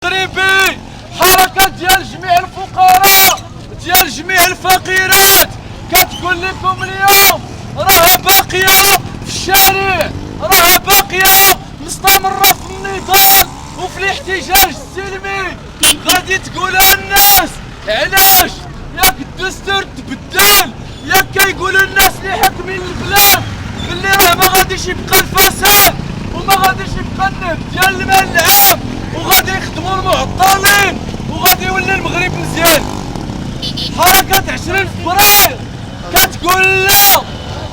المغربي حركة ديال جميع الفقراء ديال جميع الفقيرات كتقول لكم اليوم راه باقية في الشارع، راه باقية مستمرة في النضال وفي الاحتجاج السلمي. غادي تقولها الناس علاش؟ ياك الدستور تبدل، ياك كيقولوا الناس اللي حاكمين البلاد باللي راه ما غاديش يبقى الفساد وما غاديش يبقى النهب ديال المال العام وغادي يخدموا المعطلين وغادي يولي المغرب مزيان. حركة 20 فبراير كتقول لا،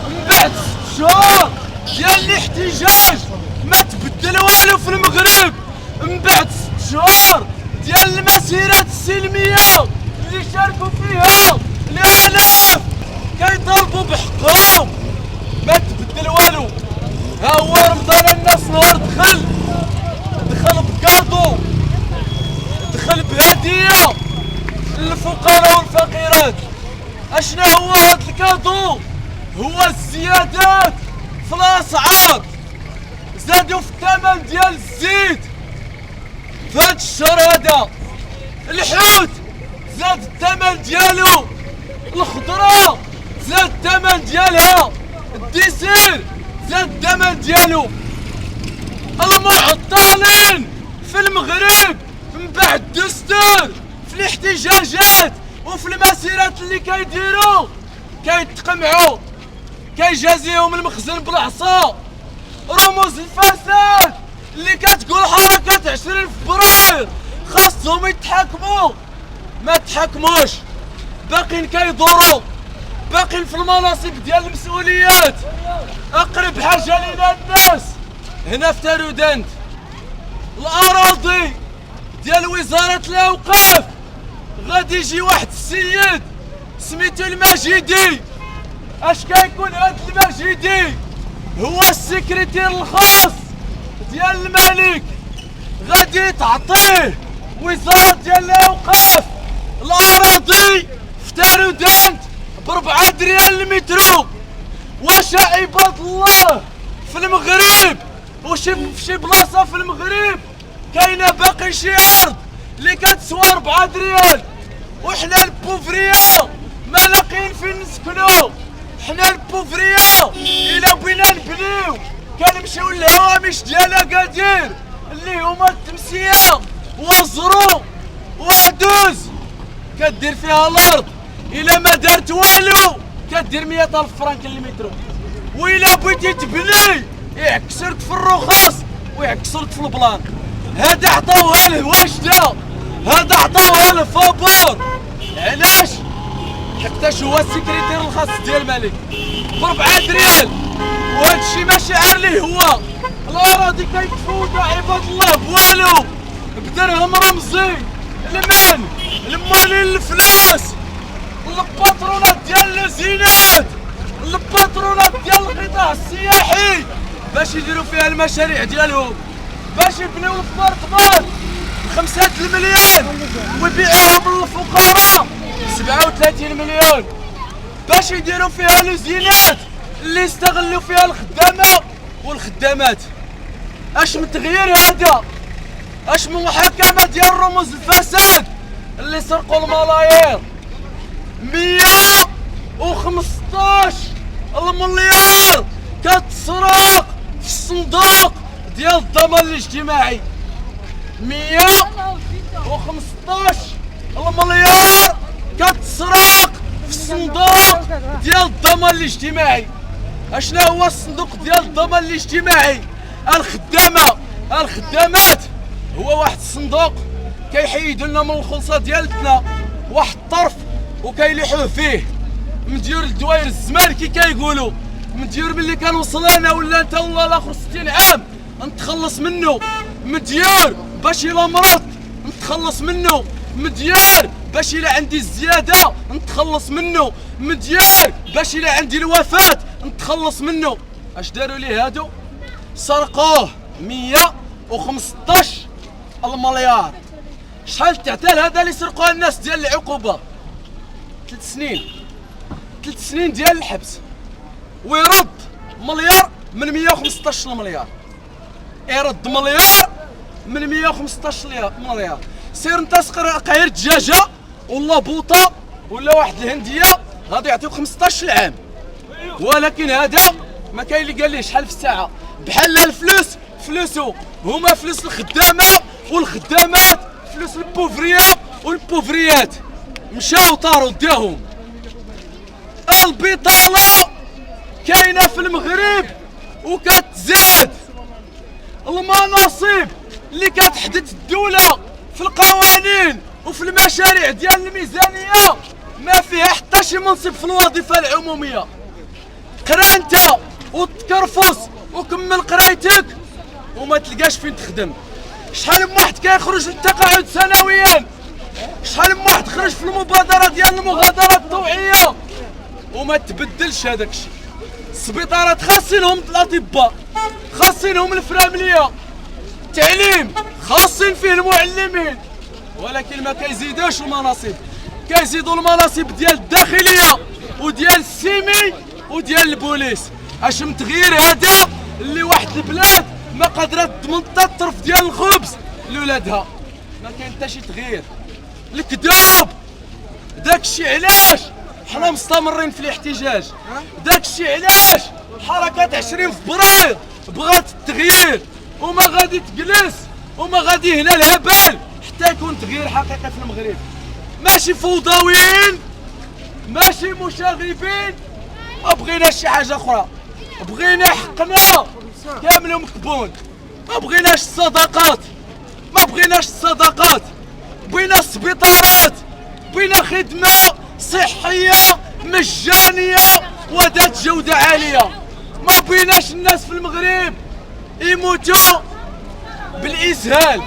من بعد 6 شهور ديال الاحتجاج ما تبدل والو في المغرب، من بعد 6 شهور ديال المسيرات السلمية اللي شاركوا فيها الالاف كيطالبوا بحقهم ما تبدل والو. ها هو رمضان الناس نهار دخل بكادو، دخل بهدية للفقراء والفقيرات. اشنا هو هاد الكادو؟ هو الزيادات في الاسعار، زادوا في الثمن ديال الزيت في هاد الشهر هذا، الحوت زاد الثمن ديالو، الخضرة زاد الثمن ديالها، الديسير زاد الثمن ديالو. المعطلين في المغرب من بعد الدستور في الاحتجاجات وفي المسيرات اللي كيديروا كيتقمعوا، كيجازيهم المخزن بالعصا. رموز الفساد اللي كتقول حركة 20 فبراير خاصهم يتحاكموا ما تحاكموش، باقين كيدوروا، باقين في المناصب ديال المسؤوليات. اقرب حاجه لينا الناس هنا في تارودانت الاراضي ديال وزاره الاوقاف. غادي يجي واحد السيد سميتو المجيدي. اش كيكون هاد المجيدي؟ هو السكرتير الخاص ديال الملك. غادي تعطيه وزاره ديال الاوقاف الاراضي في تارودانت ب4 دريال المترو. واش عباد الله في المغرب وشي في شي بلاصه في المغرب كاينه باقي شي ارض اللي كتسوى 4 دريال؟ وحنا البوفريه ما لاقيين فين نسكنوا. حنا البوفريه الا بغينا نبنيو كنمشيو للهوامش ديال اكادير اللي هما التمسيه وزرو وعدوز كدير فيها الارض، الا ما دارت والو كدير 100,000 فرنك المترو. وإلا بغيتي تبني يعكسولك في الرخص ويعكسولك في البلان. هذا عطاوها للواشده، هذا عطاوها للفابور. علاش؟ حتى هو السكرتير الخاص ديال الملك ب4 دريال. وهذا الشيء ما شعر ليه هو الاراضي كيتفوتوا عباد الله بوالو، بدرهم رمزي. لمن؟ المالين الفلوس، الباترونات ديال الزينات، الباترونات ديال القطاع السياحي باش يديروا فيها المشاريع ديالهم، باش يبنيو الابارتمانات ب5 المليون ويبيعوهم للفقراء ب37 مليون، باش يديروا فيها الزينات اللي يستغلوا فيها الخدامه والخدامات. اش متغير هذا؟ اش من محاكمه ديال رموز الفساد اللي سرقوا الملايير؟ 115 المليار كتسرق في الصندوق ديال الضمان الاجتماعي. 115 المليار كتسرق في الصندوق ديال الضمان الاجتماعي. اشنا هو الصندوق ديال الضمان الاجتماعي؟ الخدامات هو واحد الصندوق كيحيدوا لنا من الخلصه ديالتنا واحد الطرف وكيليحوه فيه، مديور الدواير الزمان كي كيقولوا، مديور ملي كنوصل انا ولا انت ولا الاخر 60 عام نتخلص منه، مديور باش الا مرض نتخلص منه، مديور باش الا عندي الزياده نتخلص منه، مديور باش الا عندي الوفاه نتخلص منه. اش داروا ليه هادو؟ سرقوه 115 المليار. شحال تعتال هذا اللي سرقوه الناس ديال العقوبه؟ 3 سنين، 3 سنين ديال الحبس، ويرد مليار من 115 المليار. يرد مليار من 115 مليار. سير انت قير دجاجه ولا بوطه ولا واحد الهنديه غادي يعطيوك 15 عام. ولكن هذا ما كاين اللي قال ليه شحال في الساعه. بحال الفلوس فلوسو هما فلوس الخدامه، والخدامات فلوس البوفريه، والبوفريات مشاو طاروا داهم. البطاله كاينه في المغرب وكتزاد. المناصب اللي كتحدد الدوله في القوانين وفي المشاريع ديال الميزانيه ما فيها حتى شي منصب في الوظيفه العموميه. قرا انت وتكرفص وكمل قرايتك وما تلقاش فين تخدم. شحال من واحد كيخرج للتقاعد سنويا، شحال من واحد خرج في المبادره ديال المغادره الطوعيه وما تبدلش هذاك الشيء. السبيطارات خاصينهم الاطباء، خاصينهم الفرامليه، التعليم خاصين فيه المعلمين، ولكن ما كيزيدوش المناصب. كيزيدوا المناصب ديال الداخليه وديال السيمي وديال البوليس. اش من تغيير هذا اللي واحد البلاد ما قادره تضمن حتى الطرف ديال الخبز لولادها. ما كاين حتى شي تغيير. الكذوب داكشي علاش حنا مستمرين في الاحتجاج. داكشي علاش حركة 20 فبراير بغات التغيير وما غادي تجلس وما غادي هنا الهبال حتى يكون تغيير حقيقي في المغرب. ماشي فوضويين، ماشي مشاغبين، ما بغيناش شي حاجة أخرى. بغينا حقنا كامل مكبون. ما بغيناش الصداقات، ما بغيناش الصداقات. بغينا السبيطارات، بغينا خدمة صحية مجانية وذات جودة عالية. ما بغيناش الناس في المغرب يموتوا بالإسهال.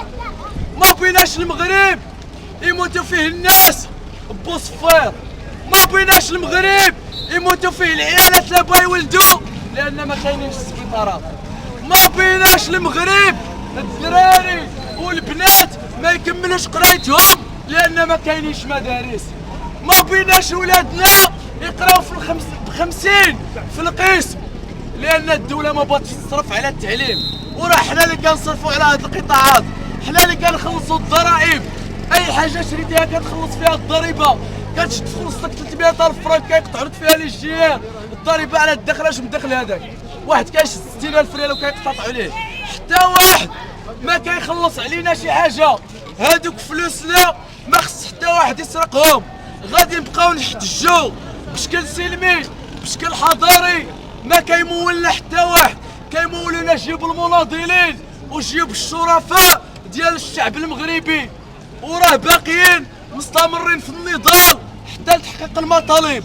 ما بغيناش المغرب يموتوا فيه الناس بوصفير. ما بغيناش المغرب يموتوا فيه العيالات لا بغا يولدوا لأن ما كاينينش السبيطارات. ما بغيناش المغرب الدراري والبنات ما يكملوش قرايتهم لأن ما كاينينش مدارس. ما بغيناش ولادنا يقراو ب50 في القسم لأن الدولة ما بغاتش تصرف على التعليم. وراه حنا اللي كنصرفوا على هاد القطاعات، حنا اللي كنخلصوا الضرائب. أي حاجة شريتيها كتخلص فيها الضريبة. كتشد فلوسك 300,000 فرنك كيقطعوا لك فيها لي الضريبة على الدخل. اش من دخل هذاك؟ واحد كيشد 60,000 ريال وكيقتطعوا عليه. حتى واحد ما كيخلص علينا شي حاجة. هادوك فلوسنا ما خص حتى واحد يسرقهم. غادي نبقاو نحتجو بشكل سلمي بشكل حضاري. ما كيمولنا حتى واحد، كيمولونا جيب المناضلين وجيب الشرفاء ديال الشعب المغربي. وراه باقيين مستمرين في النضال حتى لتحقيق المطالب.